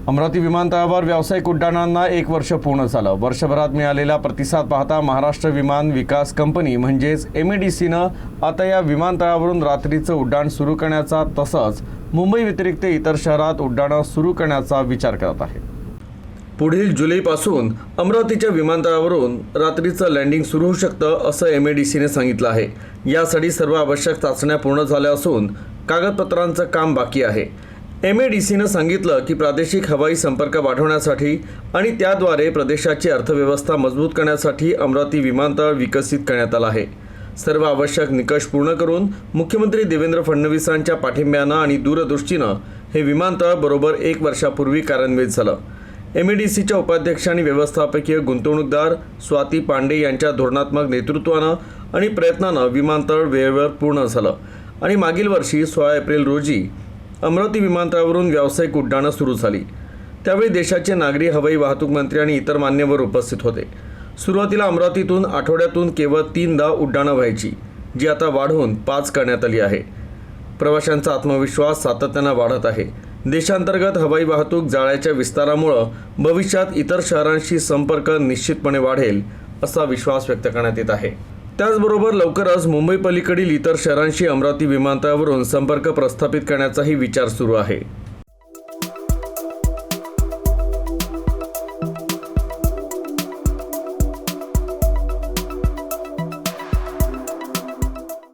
अमरावती विमानतळावर व्यावसायिक उड्डाणांना 1 वर्ष पूर्ण झालं। वर्षभरात मिळालेला प्रतिसाद पाहता महाराष्ट्र विमान विकास कंपनी म्हणजेच MEDCनं आता या विमानतळावरून रात्रीचं उड्डाण सुरू करण्याचा तसंच मुंबई व्यतिरिक्त इतर शहरात उड्डाणं सुरू करण्याचा विचार करत आहे। पुढील जुलैपासून अमरावतीच्या विमानतळावरून रात्रीचं लँडिंग सुरू होऊ शकतं असं MEDCने सांगितलं आहे। यासाठी सर्व आवश्यक चाचण्या पूर्ण झाल्या असून कागदपत्रांचं काम बाकी आहे। MEDCनं सांगितलं की प्रादेशिक हवाई संपर्क वाढवण्यासाठी आणि त्याद्वारे प्रदेशाची अर्थव्यवस्था मजबूत करण्यासाठी अमरावती विमानतळ विकसित करण्यात आलं आहे। सर्व आवश्यक निकष पूर्ण करून मुख्यमंत्री देवेंद्र फडणवीसांच्या पाठिंब्यानं आणि दूरदृष्टीनं हे विमानतळ बरोबर 1 वर्षापूर्वी कार्यान्वित झालं। MEDCच्या उपाध्यक्ष आणि व्यवस्थापकीय गुंतवणूकदार स्वाती पांडे यांच्या धोरणात्मक नेतृत्वानं आणि प्रयत्नानं विमानतळ वेळेवर पूर्ण झालं आणि मागील वर्षी 16 एप्रिल रोजी अमरावती विमानतळावरून व्यावसायिक उड्डाणं सुरू झाली। त्यावेळी देशाचे नागरी हवाई वाहतूक मंत्री आणि इतर मान्यवर उपस्थित होते। सुरुवातीला अमरावतीतून आठवड्यातून केवळ 3दा उड्डाणं व्हायची, जी आता वाढवून 5 करण्यात आली आहे। प्रवाशांचा आत्मविश्वास सातत्यानं वाढत आहे। देशांतर्गत हवाई वाहतूक जाळ्याच्या विस्तारामुळे भविष्यात इतर शहरांशी संपर्क निश्चितपणे वाढेल असा विश्वास व्यक्त करण्यात येत आहे। त्याचबरोबर लवकरच मुंबई पलीकडील इतर शहरांशी अमरावती विमानतळावरून संपर्क प्रस्थापित करण्याचाही विचार सुरू आहे।